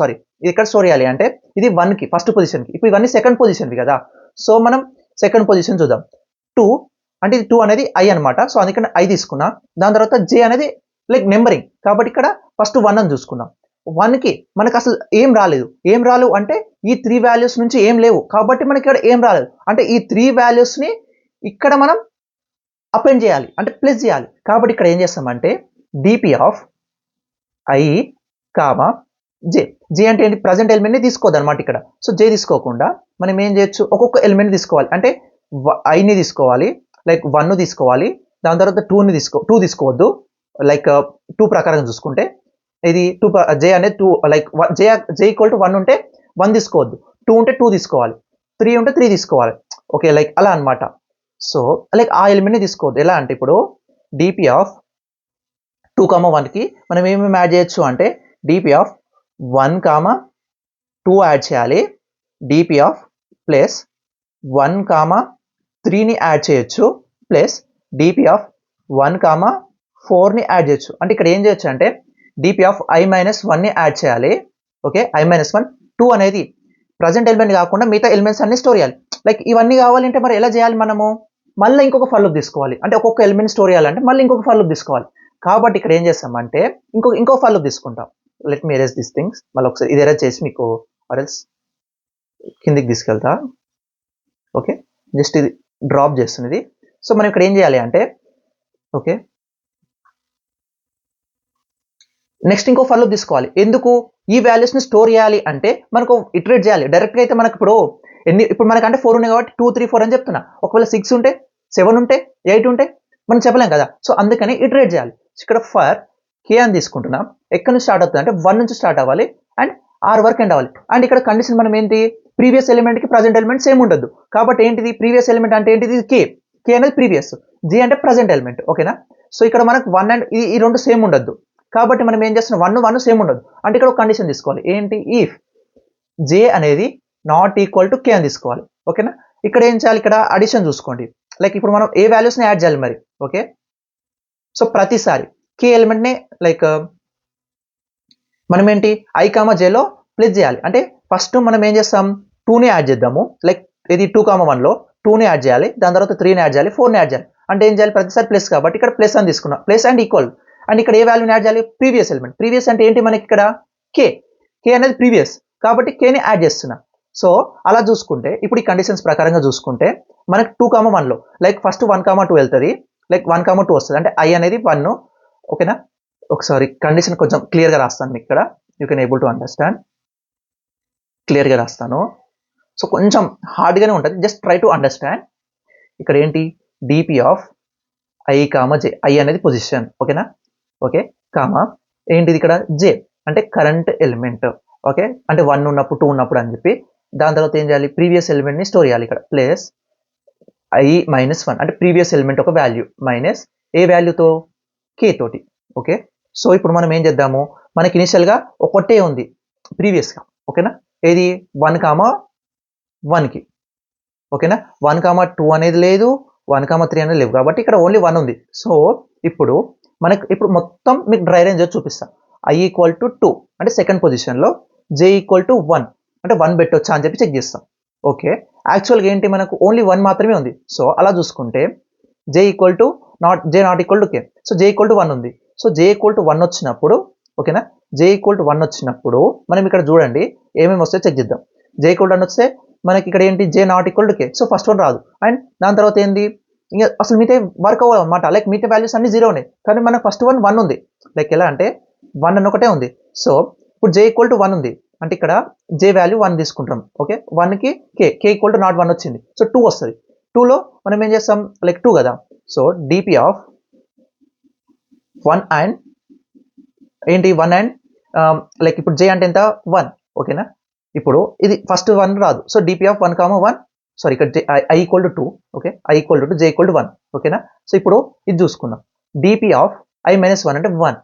ఇది ఇక్కడ స్టోర్ చేయాలి. అంటే ఇది 1కి ఫస్ట్ పొజిషన్కి, ఇప్పుడు ఇవన్నీ సెకండ్ పొజిషన్వి కదా. సో మనం సెకండ్ పొజిషన్ చూద్దాం. 2 అంటే ఇది 2 అనేది ఐ అనమాట, సో అందుకని ఐ తీసుకున్నా. దాని తర్వాత జే అనేది లైక్ నెంబరింగ్ కాబట్టి ఇక్కడ ఫస్ట్ 1 అని చూసుకున్నాం. 1కి మనకు అసలు ఏం రాలేదు అంటే ఈ 3 వాల్యూస్ నుంచి ఏం లేవు కాబట్టి మనకి ఇక్కడ ఏం రాలేదు. అంటే ఈ 3 వాల్యూస్ని ఇక్కడ మనం అపెండ్ చేయాలి, అంటే ప్లస్ చేయాలి. కాబట్టి ఇక్కడ ఏం చేస్తామంటే డిపి ఆఫ్ ఐ కామా జే అంటే ఏంటి, ప్రజెంట్ ఎలిమెంట్ని తీసుకోవద్దు అనమాట ఇక్కడ. సో జే తీసుకోకుండా మనం ఏం చేయొచ్చు, ఒక్కొక్క ఎలిమెంట్ తీసుకోవాలి. అంటే ఐని తీసుకోవాలి, లైక్ 1 తీసుకోవాలి, దాని తర్వాత 2 తీసుకోవద్దు. లైక్ 2 ప్రకారం చూసుకుంటే ఇది 2 జే అనేది 2 లైక్ జే ఈక్వల్ టు 1 ఉంటే 1 తీసుకోవద్దు, 2 ఉంటే 2 తీసుకోవాలి, 3 ఉంటే 3 తీసుకోవాలి. ఓకే, లైక్ అలా అనమాట. సో లైక్ ఆ ఎలిమెంట్ని తీసుకోవద్దు. ఎలా అంటే ఇప్పుడు డిపి ఆఫ్ 2,1కి మనం ఏమేమి యాడ్ చేయొచ్చు అంటే డిపి ఆఫ్ 1,2 యాడ్ చేయాలి, డిపి ఆఫ్ ప్లస్ 1,3ని యాడ్ చేయొచ్చు, ప్లస్ డిపి ఆఫ్ 1,4ని యాడ్ చేయొచ్చు. అంటే ఇక్కడ ఏం చేయొచ్చు అంటే డిపి ఆఫ్ I-1ని యాడ్ చేయాలి. ఓకే, I-1 2 అనేది ప్రజెంట్ ఎలిమెంట్ కాకుండా మిగతా ఎలిమెంట్స్ అన్ని స్టోర్ చేయాలి. లైక్ ఇవన్నీ కావాలంటే మరి ఎలా చేయాలి, మనము మళ్ళీ ఇంకొక ఫర్ లూప్ తీసుకోవాలి. అంటే ఒక్కొక్క ఎలిమెంట్ స్టోర్ చేయాలంటే మళ్ళీ ఇంకొక ఫర్ లూప్ తీసుకోవాలి. కాబట్టి ఇక్కడ ఏం చేస్తామంటే ఇంకో ఫర్ లూప్ తీసుకుంటాం. Let me erase this things, మళ్ళీ ఒకసారి ఇది ఎరేజ్ చేసి మీకు ఆర్ఎల్స్ కిందికి తీసుకెళ్తా. ఓకే, జస్ట్ ఇది డ్రాప్ చేస్తున్నది. సో మనం ఇక్కడ ఏం చేయాలి అంటే ఓకే నెక్స్ట్ ఇంకో ఫర్ లూప్ తీసుకోవాలి. ఎందుకు, ఈ వాల్యూస్ని స్టోర్ చేయాలి అంటే మనకు ఇటరేట్ చేయాలి. డైరెక్ట్గా అయితే మనకు ఇప్పుడు మనకు అంటే 4 ఉన్నాయి కాబట్టి 2, 3, 4 అని చెప్తున్నా. ఒకవేళ 6 ఉంటే, 7 ఉంటే, 8 ఉంటే మనం చెప్పలేం కదా. సో అందుకని ఇటరేట్ చేయాలి. ఇక్కడ ఫర్ కే అని తీసుకుంటున్నాం. ఎక్కడి నుంచి స్టార్ట్ అవుతుంది అంటే 1 నుంచి స్టార్ట్ అవ్వాలి అండ్ ఆర్ వరకు ఎండ్ అవ్వాలి. అండ్ ఇక్కడ కండిషన్ మనం ఏంటి, ప్రీవియస్ ఎలిమెంట్కి ప్రజెంట్ ఎలిమెంట్ సేమ్ ఉండదు. కాబట్టి ఏంటిది, ప్రీవియస్ ఎలిమెంట్ అంటే ఏంటిది కే అనేది ప్రీవియస్, జీ అంటే ప్రజెంట్ ఎలిమెంట్. ఓకేనా, సో ఇక్కడ మనకు 1 అండ్ ఈ 2 సేమ్ ఉండద్దు. కాబట్టి మనం ఏం చేస్తున్నాం, 1 సేమ్ ఉండదు. అంటే ఇక్కడ ఒక కండిషన్ తీసుకోవాలి. ఏంటి, ఇఫ్ జే అనేది నాట్ ఈక్వల్ టు కే అని తీసుకోవాలి. ఓకేనా, ఇక్కడ ఏం చేయాలి, ఇక్కడ అడిషన్ చూసుకోండి. లైక్ ఇప్పుడు మనం ఏ వాల్యూస్ని యాడ్ చేయాలి మరి. ఓకే, సో ప్రతిసారి కే ఎలిమెంట్ని లైక్ మనం ఏంటి I-Jలో ప్లస్ చేయాలి. అంటే ఫస్ట్ మనం ఏం చేస్తాం, 2ని యాడ్ చేద్దాము. లైక్ ఇది 2,1లో 2ని యాడ్ చేయాలి, దాని తర్వాత 3ని యాడ్ చేయాలి, 4ని యాడ్ చేయాలి. అంటే ఏం చేయాలి, ప్రతిసారి ప్లస్ కాబట్టి ఇక్కడ ప్లస్ అని తీసుకున్నాం, ప్లస్ అండ్ ఈక్వల్. అండ్ ఇక్కడ ఏ వాల్యూని యాడ్ చేయాలి, ప్రీవియస్ ఎలిమెంట్. ప్రీవియస్ అంటే ఏంటి మనకి ఇక్కడ కే అనేది ప్రీవియస్ కాబట్టి కేని యాడ్ చేస్తున్నా. సో అలా చూసుకుంటే ఇప్పుడు ఈ కండిషన్స్ ప్రకారంగా చూసుకుంటే మనకు 2,1లో లైక్ ఫస్ట్ 1,2 వెళ్తుంది, లైక్ 1,2 వస్తుంది, అంటే I అనేది 1. ఓకేనా, ఒకసారి కండిషన్ కొంచెం క్లియర్గా రాస్తాను మీకు ఇక్కడ, you can able to understand. క్లియర్గా రాస్తాను, సో కొంచెం హార్డ్గానే ఉంటుంది, జస్ట్ ట్రై టు అండర్స్టాండ్. ఇక్కడ ఏంటి, DP of I, J, I అనేది పొజిషన్. ఓకేనా, ఓకే, కామా ఏంటిది ఇక్కడ J అంటే కరెంట్ ఎలిమెంట్. ఓకే, అంటే 1 ఉన్నప్పుడు 2 ఉన్నప్పుడు అని చెప్పి, దాని తర్వాత ఏం చేయాలి, ప్రీవియస్ ఎలిమెంట్ని స్టోర్ చేయాలి ఇక్కడ, ప్లస్ I-1 అంటే ప్రీవియస్ ఎలిమెంట్ ఒక వాల్యూ మైనస్ ఏ వాల్యూతో, K తోటి. ఓకే, సో ఇప్పుడు మనం ఏం చేద్దాము, మనకి ఇనిషియల్గా ఒకటే ఉంది ప్రీవియస్గా. ఓకేనా, ఏది 1,1కి. ఓకేనా, 1,2 అనేది లేదు, 1,3 అనేది లేవు, కాబట్టి ఇక్కడ ఓన్లీ 1 ఉంది. సో ఇప్పుడు మనకు ఇప్పుడు మొత్తం మీకు డ్రై రేంజ్ చూపిస్తా. I ఈక్వల్ టు 2 అంటే సెకండ్ పొజిషన్లో, J ఈక్వల్ టు 1 అంటే 1 పెట్టొచ్చా అని చెప్పి చెక్ చేస్తాం. ఓకే, యాక్చువల్గా ఏంటి, మనకు ఓన్లీ 1 మాత్రమే ఉంది. సో అలా చూసుకుంటే J equal to J not equal to K. So J equal to 1 ఉంది. సో J ఈక్వల్ టు 1 వచ్చినప్పుడు, ఓకేనా, J ఈక్వల్ టు 1 వచ్చినప్పుడు మనం ఇక్కడ చూడండి ఏమేమి వస్తాయో చెక్ చేద్దాం. J ఈక్వల్ టు 1 వస్తే మనకి ఇక్కడ ఏంటి, J not equal to K. So first 1 రాదు, అండ్ దాని తర్వాత ఏంది, ఇంకా అసలు మిగతా వర్క్ అవ్వదు అనమాట. లైక్ మిగతా వాల్యూస్ అన్ని 0 ఉన్నాయి, కానీ మనకు ఫస్ట్ 1 ఉంది. లైక్ ఎలా అంటే 1 అని ఒకటే ఉంది. సో ఇప్పుడు J ఈక్వల్ టు 1 ఉంది, అంటే ఇక్కడ J వాల్యూ 1 తీసుకుంటాం. ఓకే, 1కి K ఈక్వల్ టు నాట్ 1 వచ్చింది. సో 2 వస్తుంది. 2లో మనం ఏం చేస్తాం, లైక్ 2 కదా. సో డిపి ఆఫ్ 1 అండ్ ఏంటి 1 అండ్ లైక్ ఇప్పుడు J అంటే ఎంత, 1. ఓకేనా, ఇప్పుడు ఇది ఫస్ట్ 1 రాదు. సో డిపి ఆఫ్ 1,1, సారీ ఇక్కడ I equal to 2. Okay, I equal to J equal to 1. ఓకేనా, సో ఇప్పుడు ఇది చూసుకుందాం. డిపి ఆఫ్ I-1 అంటే 1.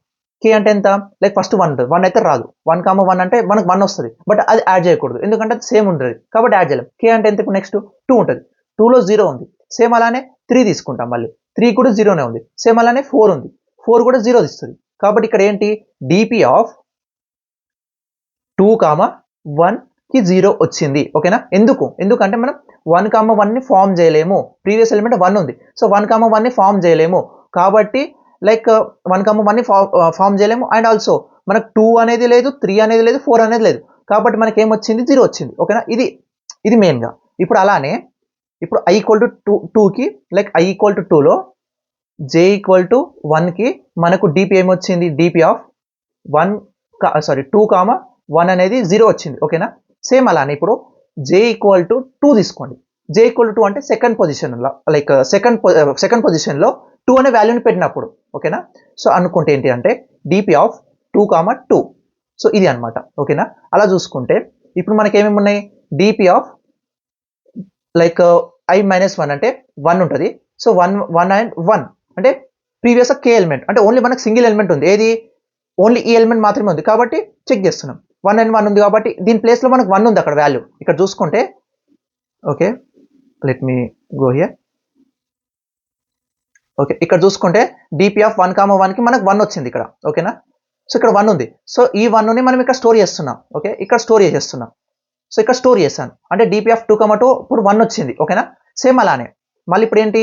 K అంటే ఎంత, లైక్ ఫస్ట్ 1 ఉంటుంది, 1 అయితే రాదు. 1,1 అంటే మనకు 1 వస్తుంది, బట్ అది యాడ్ చేయకూడదు, ఎందుకంటే అది సేమ్ ఉంటుంది కాబట్టి యాడ్ చేయలేం. K అంటే ఎంత, ఇప్పుడు నెక్స్ట్ 2 ఉంటుంది, 2లో 0 ఉంది. సేమ్ అలానే 3 తీసుకుంటాం, మళ్ళీ 3 కూడా 0నే ఉంది. సేమ్ అలానే 4 ఉంది, 4 కూడా 0 ఇస్తుంది. కాబట్టి ఇక్కడ ఏంటి, డిపి ఆఫ్ 2,1కి 0 వచ్చింది. ఓకేనా, ఎందుకంటే మనం 1,1ని ఫామ్ చేయలేము, ప్రీవియస్ ఎలిమెంట్ 1 ఉంది. సో 1,1ని ఫామ్ చేయలేము, కాబట్టి లైక్ 1,1ని ఫామ్ చేయలేము. అండ్ ఆల్సో మనకు 2 అనేది లేదు, 3 అనేది లేదు, 4 అనేది లేదు, కాబట్టి మనకి ఏమొచ్చింది, 0 వచ్చింది. ఓకేనా, ఇది మెయిన్గా. ఇప్పుడు అలానే ఇప్పుడు I ఈక్వల్ టు 2కి, లైక్ I ఈక్వల్ టు 2లో J ఈక్వల్ టు 1కి మనకు డిపి ఏమొచ్చింది, డిపి ఆఫ్ 2,1 అనేది 0 వచ్చింది. ఓకేనా, సేమ్ అలానే ఇప్పుడు J ఈక్వల్ టు 2 తీసుకోండి. J ఈక్వల్ టు 2 అంటే సెకండ్ పొజిషన్లో, లైక్ సెకండ్ పొజిషన్లో 2 అనే వాల్యూని పెట్టినప్పుడు. ఓకేనా, సో అనుకుంటే ఏంటి అంటే డిపి ఆఫ్ 2,2. సో ఇది అనమాట. ఓకేనా, అలా చూసుకుంటే ఇప్పుడు మనకి ఏమేమి ఉన్నాయి, డిపి ఆఫ్ లైక్ I-1 అంటే 1 ఉంటుంది. సో 1 అండ్ 1 అంటే ప్రీవియస్ K ఎలిమెంట్, అంటే ఓన్లీ మనకు సింగిల్ ఎలిమెంట్ ఉంది, ఏది ఓన్లీ ఈ ఎలిమెంట్ మాత్రమే ఉంది, కాబట్టి చెక్ చేస్తున్నాం. 1 అండ్ 1 ఉంది కాబట్టి దీని ప్లేస్లో మనకు 1 ఉంది అక్కడ వాల్యూ, ఇక్కడ చూసుకుంటే. Okay, let me go here. Okay, ఇక్కడ చూసుకుంటే డిపి ఆఫ్ 1,1కి మనకు 1 వచ్చింది ఇక్కడ. ఓకేనా, సో ఇక్కడ 1 ఉంది. సో ఈ 1ని మనం ఇక్కడ స్టోర్ చేస్తున్నాం. ఓకే, ఇక్కడ స్టోర్ చేసేస్తున్నాం. సో ఇక్కడ స్టోర్ చేశాను, అంటే డిపి ఆఫ్ 2,2 ఇప్పుడు 1 వచ్చింది. ఓకేనా, సేమ్ అలానే మళ్ళీ ఇప్పుడు ఏంటి,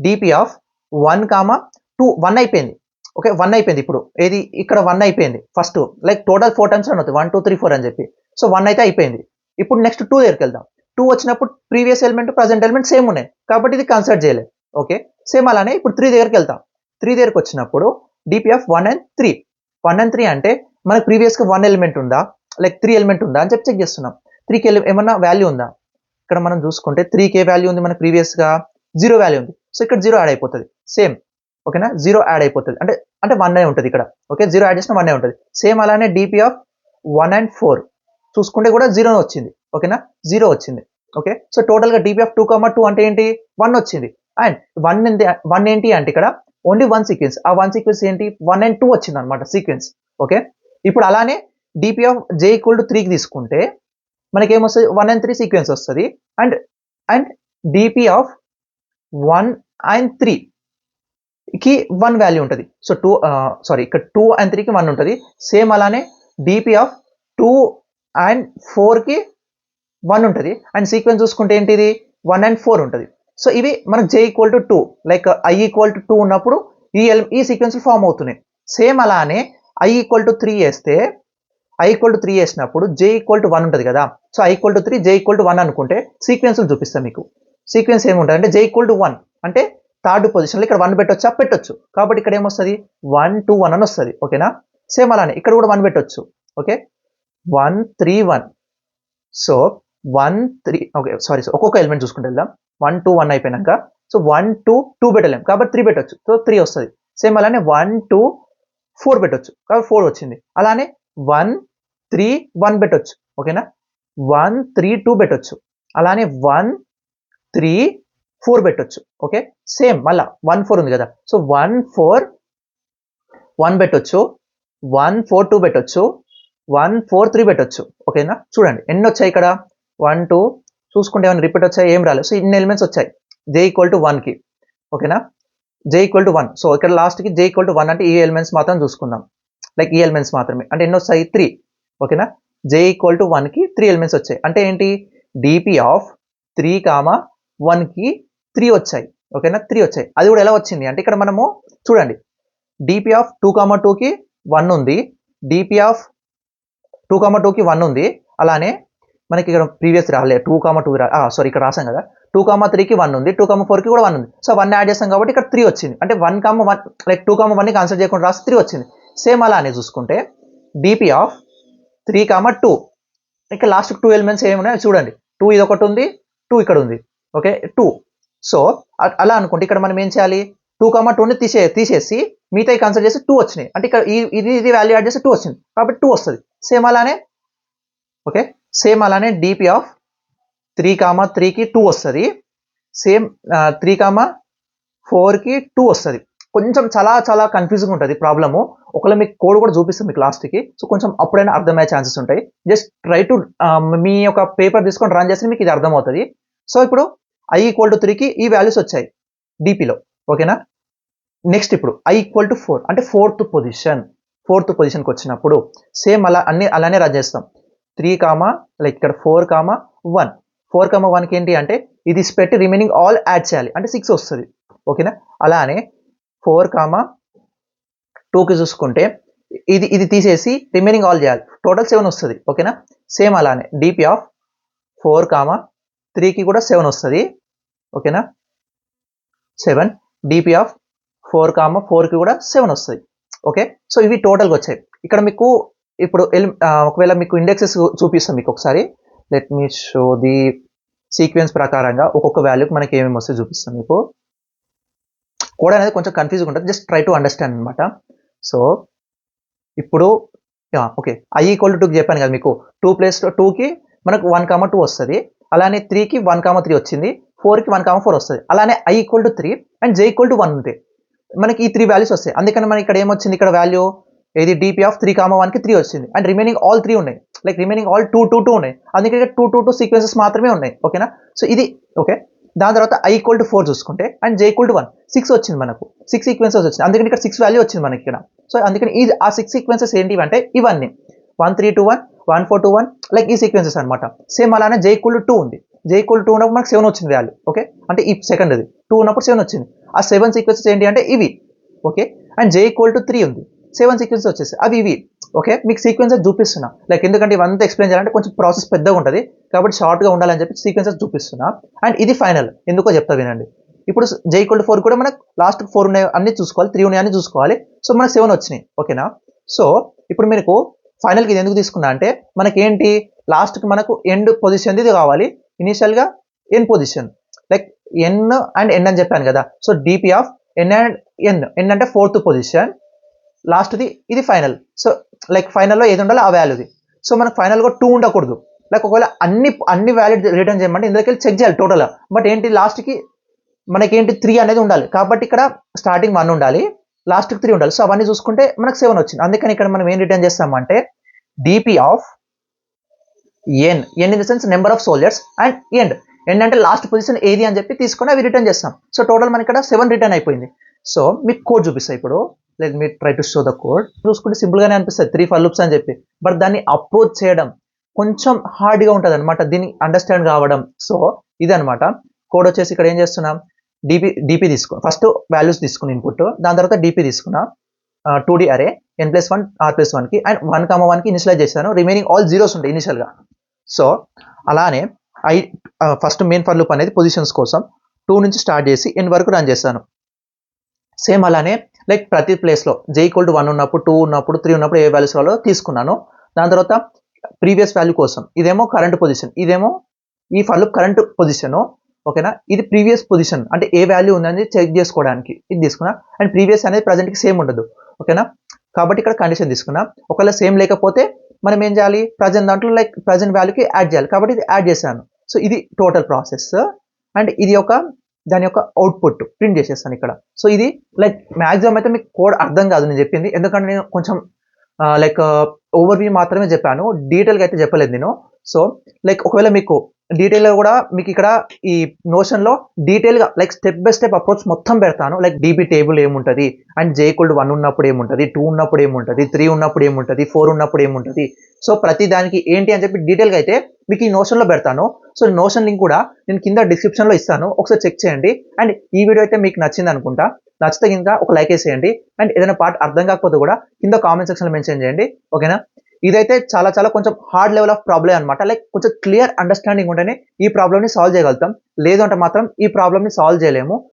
డిపి ఆఫ్ 1,2 1 అయిపోయింది. ఓకే, 1 అయిపోయింది. ఇప్పుడు ఏది, ఇక్కడ 1 అయిపోయింది first, like total 4 times run అవుతుంది, 1 2 3 4 అని చెప్పి. సో 1 అయితే అయిపోయింది. ఇప్పుడు నెక్స్ట్ 2 దగ్గరికి వెళ్దాం. 2 వచ్చినప్పుడు previous element present element same ఉన్నాయి, కాబట్టి ఇది కన్సిడర్ చేయలేదు. ఓకే, సేమ్ అలానే ఇప్పుడు 3 దగ్గరికి వెళ్తాం. 3 దగ్గరికి వచ్చినప్పుడు డిపి ఆఫ్ 1 అండ్ 3. 1 అండ్ 3 అంటే మనకు ప్రీవియస్గా 1 ఎలిమెంట్ ఉందా, లైక్ 3 ఎలిమెంట్ ఉందా అని చెప్పి చెక్ చేస్తున్నాం. 3కి ఏమన్నా వాల్యూ ఉందా, ఇక్కడ మనం చూసుకుంటే 3కే వాల్యూ ఉంది, మనకు ప్రీవియస్గా 0 వాల్యూ ఉంది. సో ఇక్కడ 0 యాడ్ అయిపోతుంది సేమ్. ఓకేనా, 0 యాడ్ అయిపోతుంది, అంటే 1 ఉంటుంది ఇక్కడ. ఓకే, 0 యాడ్ చేసిన 1 ఉంటుంది. సేమ్ అలానే డిపి ఆఫ్ 1 అండ్ 4 చూసుకుంటే కూడా 0 వచ్చింది. ఓకేనా, 0 వచ్చింది. ఓకే, సో టోటల్గా డిపి ఆఫ్ 2,2 అంటే ఏంటి, 1 వచ్చింది. అండ్ 1 ఏంటి అంటే ఇక్కడ ఓన్లీ 1 సీక్వెన్స్, ఆ 1 సీక్వెన్స్ ఏంటి, 1 అండ్ 2 వచ్చింది అనమాట సీక్వెన్స్. ఓకే, ఇప్పుడు అలానే DP of J equal to 3కి తీసుకుంటే మనకి ఏమొస్తుంది, 1 అండ్ 3 సీక్వెన్స్ వస్తుంది. అండ్ డిపి ఆఫ్ 1 అండ్ 3కి 1 వాల్యూ ఉంటుంది. సో ఇక్కడ 2 అండ్ 3కి 1 ఉంటుంది. సేమ్ అలానే డిపి ఆఫ్ 2 అండ్ 4కి 1 ఉంటుంది. అండ్ సీక్వెన్స్ చూసుకుంటే ఏంటిది, 1 అండ్ 4 ఉంటుంది. సో ఇవి మనకు J equal to 2, like I equal to 2 ఉన్నప్పుడు ఈ సీక్వెన్స్ ఫామ్ అవుతున్నాయి. సేమ్ అలానే I ఈక్వల్ టు 3 వేస్తే, I ఈక్వల్ టు 3 వేసినప్పుడు J ఈక్వల్ టు 1 ఉంటుంది కదా. So I equal to 3, J equal to 1 అనుకుంటే సీక్వెన్స్లు చూపిస్తాను మీకు. సీక్వెన్స్ ఏముంటుంది అంటే j ఈక్వల్ టు 1 అంటే థర్డ్ పొజిషన్లో ఇక్కడ 1 పెట్టొచ్చా పెట్టొచ్చు. కాబట్టి ఇక్కడ ఏమొస్తుంది 1 2 1 అని వస్తుంది. ఓకేనా. సేమ్ అలానే ఇక్కడ కూడా 1 పెట్టొచ్చు. ఓకే 1 3 1. సో 1 3 ఓకే సారీ ఒక్కొక్క ఎలిమెంట్ చూసుకుంటూ వెళ్దాం. 1 2 1 అయిపోయినాక సో 1 2 2 పెట్టలేం కాబట్టి 3 పెట్టొచ్చు. సో 3 వస్తుంది. సేమ్ అలానే 1 2 4 పెట్టొచ్చు కాబట్టి 4 వచ్చింది. అలానే 1 3 1 పెట్టొచ్చు. ఓకేనా 1 3 2 పెట్టొచ్చు. అలానే 1 3 4 పెట్టొచ్చు. ఓకే సేమ్ మళ్ళా 1 4 ఉంది కదా సో 1 4 1 పెట్టొచ్చు. 1 4 2 పెట్టొచ్చు. 1 4 3 పెట్టొచ్చు. ఓకేనా చూడండి ఎన్ని వచ్చాయి ఇక్కడ 1 2 చూసుకుంటే ఏమైనా రిపీట్ వచ్చాయి ఏం రాలేదు. సో ఇన్ని ఎలిమెంట్స్ వచ్చాయి j ఈక్వల్ టు 1కి. ఓకేనా j ఈక్వల్ టు 1. సో ఇక్కడ లాస్ట్కి j ఈక్వల్ టు 1 అంటే ఈ ఎలిమెంట్స్ మాత్రం చూసుకుందాం. లైక్ ఈ ఎలిమెంట్స్ మాత్రమే అంటే ఎన్ని వస్తాయి 3. ఓకేనా j ఈక్వల్ టు 1కి 3 ఎలిమెంట్స్ వచ్చాయి అంటే ఏంటి dp ఆఫ్ 3 1కి 3 వచ్చాయి. ఓకేనా 3 వచ్చాయి. అది కూడా ఎలా వచ్చింది అంటే ఇక్కడ మనము చూడండి dp ఆఫ్ 2 2కి 1 ఉంది. dp ఆఫ్ 2 2కి 1 ఉంది. అలానే మనకి ఇక్కడ ప్రీవియస్ రాలే 2 2 సారీ ఇక్కడ రాసాం కదా 2 3కి 1 ఉంది. 2 4కి కూడా 1 ఉంది. సో 1 యాడ్ చేస్తాం కాబట్టి ఇక్కడ 3 వచ్చింది. అంటే 1 1 లైక్ 2 1ని కన్సిడర్ చేయకుండా రాసి 3 వచ్చింది. సేమ్ అలానే చూసుకుంటే dp ఆఫ్ 3 2 ఇక్కడ లాస్ట్ 2 ఎలిమెంట్స్ ఏమున్నాయో చూడండి 2 ఇది ఒకటి ఉంది 2 ఇక్కడ ఉంది. ఓకే 2. సో అలా అనుకుంటే ఇక్కడ మనం ఏం చేయాలి 2 2ని తీసేసి మిగతా కన్సిడర్ చేసి 2 వచ్చినాయి. అంటే ఇక్కడ ఇది వాల్యూ యాడ్ చేసి 2 వచ్చింది కాబట్టి 2 వస్తుంది. సేమ్ అలానే ఓకే సేమ్ అలానే dp ఆఫ్ 3 3కి 2 వస్తుంది. సేమ్ 3 4కి 2 వస్తుంది. కొంచెం చాలా చాలా కన్ఫ్యూజింగ్ ఉంటుంది ప్రాబ్లము. ఒకవేళ మీకు కోడ్ కూడా చూపిస్తాం మీకు లాస్ట్కి. సో కొంచెం అప్పుడైనా అర్థమయ్యే ఛాన్సెస్ ఉంటాయి. జస్ట్ ట్రై టు మీ యొక్క పేపర్ తీసుకొని రన్ చేస్తే మీకు ఇది అర్థమవుతుంది. సో ఇప్పుడు i ఈక్వల్ టు 3కి ఈ వాల్యూస్ వచ్చాయి dpలో. ఓకేనా నెక్స్ట్ ఇప్పుడు i ఈక్వల్ టు 4 అంటే ఫోర్త్ పొజిషన్కి వచ్చినప్పుడు సేమ్ అలానే రన్ చేస్తాం. 3 లైక్ ఇక్కడ 4 1 4 1కి ఏంటి అంటే ఇది పెట్టి రిమైనింగ్ ఆల్ యాడ్ చేయాలి అంటే 6 వస్తుంది. ఓకేనా అలానే 4 2కి చూసుకుంటే ఇది తీసేసి రిమైనింగ్ ఆల్ చేయాలి టోటల్ 7 వస్తుంది. ఓకేనా సేమ్ అలానే dp ఆఫ్ 4 3కి కూడా 7 వస్తుంది. ఓకేనా 7 dp ఆఫ్ 4 4కి కూడా 7 వస్తుంది. ఓకే సో ఇవి టోటల్గా వచ్చాయి. ఇక్కడ మీకు ఇప్పుడు ఒకవేళ మీకు ఇండెక్సెస్ చూపిస్తాం మీకు ఒకసారి. Let me show the sequence ప్రకారంగా ఒక్కొక్క వాల్యూకి మనకి ఏమేమి వస్తే చూపిస్తాం మీకు. కోడ్ అనేది కొంచెం కన్ఫ్యూజ్గా ఉంటుంది. జస్ట్ ట్రై టు అండర్స్టాండ్ అనమాట. సో ఇప్పుడు ఓకే i ఈక్వల్ టు 2కి చెప్పాను కదా మీకు 2 ప్లస్ 2కి మనకు 1 2 వస్తుంది. అలానే 3కి 1 3 వచ్చింది. 4కి 1 4 వస్తుంది. అలానే i equal to 3 and j equal to 1 ఉంటే మనకి ఈ 3 వాల్యూస్ వస్తాయి. అందుకని మనకి ఇక్కడ ఏమొచ్చింది ఇక్కడ వాల్యూ ఏది dp ఆఫ్ 3 1కి 3 వచ్చింది. అండ్ రిమైనింగ్ ఆల్ 3 ఉన్నాయి. లైక్ రిమైనింగ్ ఆల్ 2 2 2 ఉన్నాయి. అందుకే ఇక్కడ 2 2 2 సీక్వెన్సెస్ మాత్రమే ఉన్నాయి. ఓకేనా సో ఇది ఓకే. దాని తర్వాత i ఈక్వల్ టు 4 చూసుకుంటే అండ్ j ఈక్వల్ టు 1 6 వచ్చింది మనకు 6 సీక్వెన్సెస్ వచ్చింది. అందుకని ఇక్కడ 6 వాల్యూ వచ్చింది మనకి ఇక్కడ. సో అందుకని ఆ 6 సీక్వెన్సెస్ ఏంటి అంటే ఇవన్నీ 1 3 2 1 1 4 2 1 లైక్ ఈ సీక్వెన్సెస్ అనమాట. సేమ్ అలానే j ఈక్వల్ టు 2 ఉంది. j ఈక్వల్ టు 2 ఉన్నప్పుడు మనకు 7 వచ్చింది వాల్యూ. ఓకే అంటే ఈ సెకండ్ అది 2 ఉన్నప్పుడు 7 వచ్చింది. ఆ 7 సీక్వెన్సెస్ ఏంటి అంటే ఇవి. Okay and j equal to 3 ఉంది. 7 సీక్వెన్సెస్ వచ్చేసి అవి ఇవి. ఓకే మీకు సీక్వెన్సెస్ చూపిస్తున్నా లైక్ ఎందుకంటే ఇవంతా ఎక్స్ప్లెయిన్ చేయాలంటే కొంచెం ప్రాసెస్ పెద్దగా ఉంటుంది కాబట్టి షార్ట్గా ఉండాలని చెప్పి సీక్వెన్సెస్ చూపిస్తున్నా. అండ్ ఇది ఫైనల్ ఎందుకో చెప్తా వినండి. ఇప్పుడు j ఈక్వల్ టు 4 కూడా మనకు లాస్ట్ 4 ఉన్నాయి అన్ని చూసుకోవాలి 3 ఉన్నాయి అన్ని చూసుకోవాలి. సో మనకు 7 వచ్చినాయి. ఓకేనా సో ఇప్పుడు మీకు ఫైనల్కి ఇది ఎందుకు తీసుకున్నా అంటే మనకి ఏంటి లాస్ట్కి మనకు ఎండ్ పొజిషన్ ఇది కావాలి. ఇనిషియల్గా N position like N and N అని చెప్పాను కదా. So dp of N and N అంటే ఫోర్త్ పొజిషన్ లాస్ట్ది ఇది ఫైనల్. సో లైక్ ఫైనల్లో ఏది ఉండాలో ఆ వాల్యూది. సో మనకు ఫైనల్గా 2 ఉండకూడదు. లైక్ ఒకవేళ అన్ని వాల్యూ రిటర్న్ చేయమంటే ఇందులోకి చెక్ చేయాలి టోటల్. బట్ ఏంటి లాస్ట్కి మనకేంటి 3 అనేది ఉండాలి. కాబట్టి ఇక్కడ స్టార్టింగ్ 1 ఉండాలి లాస్ట్కి 3 ఉండాలి. సో అవన్నీ చూసుకుంటే మనకు 7 వచ్చింది. అందుకని ఇక్కడ మనం ఏం రిటర్న్ చేస్తామంటే dp of N in the sense number of soldiers and end అంటే లాస్ట్ పొజిషన్ ఏది అని చెప్పి తీసుకొని అవి రిటర్న్ చేస్తాం. సో టోటల్ మనకి ఇక్కడ 7 రిటర్న్ అయిపోయింది. సో మీకు కోడ్ చూపిస్తాయి ఇప్పుడు. Let me try to show the code. చూసుకుంటే సింపుల్గానే అనిపిస్తుంది 3 for loops అని చెప్పి. బట్ దాన్ని అప్రోచ్ చేయడం కొంచెం హార్డ్గా ఉంటుంది అనమాట దీన్ని అండర్స్టాండ్ కావడం. సో ఇదనమాట కోడ్ వచ్చేసి ఇక్కడ ఏం చేస్తున్నాం dp తీసుకున్నాం. ఫస్ట్ వాల్యూస్ తీసుకుని ఇన్పుట్ దాని తర్వాత dp తీసుకున్నా 2D అరే n+1 r+1కి అండ్ 1 1కి ఇనిషియలైజ్ చేశాను. రిమైనింగ్ ఆల్ జీరోస్ ఉంటాయి ఇనిషియల్గా. సో అలానే ఫస్ట్ మెయిన్ ఫర్ లూప్ అనేది పొజిషన్స్ కోసం 2 నుంచి స్టార్ట్ చేసి ఎన్ వరకు రన్ చేస్తాను. సేమ్ అలానే లైక్ ప్రతి ప్లేస్లో j = 1 ఉన్నప్పుడు 2 ఉన్నప్పుడు 3 ఉన్నప్పుడు ఏ వాల్యూస్ కావాలో తీసుకున్నాను. దాని తర్వాత ప్రీవియస్ వాల్యూ కోసం ఇదేమో కరెంట్ పొజిషన్, ఇదేమో ఈ ఫర్ లూప్ కరెంట్ పొజిషను. ఓకేనా, ఇది ప్రీవియస్ పొజిషన్ అంటే ఏ వాల్యూ ఉందని చెక్ చేసుకోవడానికి ఇది తీసుకున్నా. అండ్ ప్రీవియస్ అనేది ప్రజెంట్కి సేమ్ ఉండదు. ఓకేనా, కాబట్టి ఇక్కడ కండిషన్ తీసుకున్నా. ఒకవేళ సేమ్ లేకపోతే మనం ఏం చేయాలి, ప్రజెంట్ దాంట్లో లైక్ ప్రజెంట్ వాల్యూకి యాడ్ చేయాలి. కాబట్టి ఇది యాడ్ చేశాను. సో ఇది టోటల్ ప్రాసెస్. అండ్ ఇది దాని యొక్క అవుట్పుట్ ప్రింట్ చేసేస్తాను ఇక్కడ. సో ఇది లైక్ మ్యాక్సిమం అయితే మీకు కోడ్ అర్థం కాదు నేను చెప్పింది, ఎందుకంటే నేను కొంచెం లైక్ ఓవర్వ్యూ మాత్రమే చెప్పాను, డీటెయిల్గా అయితే చెప్పలేదు నేను. సో లైక్ ఒకవేళ మీకు డీటెయిల్గా కూడా మీకు ఇక్కడ ఈ నోషన్లో డీటెయిల్గా like step by step approach మొత్తం పెడతాను. లైక్ డీబీ టేబుల్ ఏముంటుంది, అండ్ j = 1 ఉన్నప్పుడు ఏముంటుంది, 2 ఉన్నప్పుడు ఏముంటుంది, 3 ఉన్నప్పుడు ఏముంటుంది, 4 ఉన్నప్పుడు ఏముంటుంది. సో ప్రతి దానికి ఏంటి అని చెప్పి డీటెయిల్గా అయితే మీకు ఈ నోషన్లో పెడతాను. సో నోషన్ లింక్ కూడా నేను కింద డిస్క్రిప్షన్లో ఇస్తాను, ఒకసారి చెక్ చేయండి. అండ్ ఈ వీడియో అయితే మీకు నచ్చింది అనుకుంటా. నచ్చితే కింద ఒక లైక్ వేసేయండి. అండ్ ఏదైనా పార్ట్ అర్థం కాకపోతే కూడా కింద కామెంట్ సెక్షన్లో మెన్షన్ చేయండి. ఓకేనా, ఇదైతే చాలా చాలా కొంచెం హార్డ్ లెవెల్ ఆఫ్ ప్రాబ్లం అనమాట. లైక్ కొంచెం క్లియర్ అండర్స్టాండింగ్ ఉంటేనే ఈ ప్రాబ్లమ్ని సాల్వ్ చేయగలుగుతాం, లేదు అంటే మాత్రం ఈ ప్రాబ్లమ్ని సాల్వ్ చేయలేము.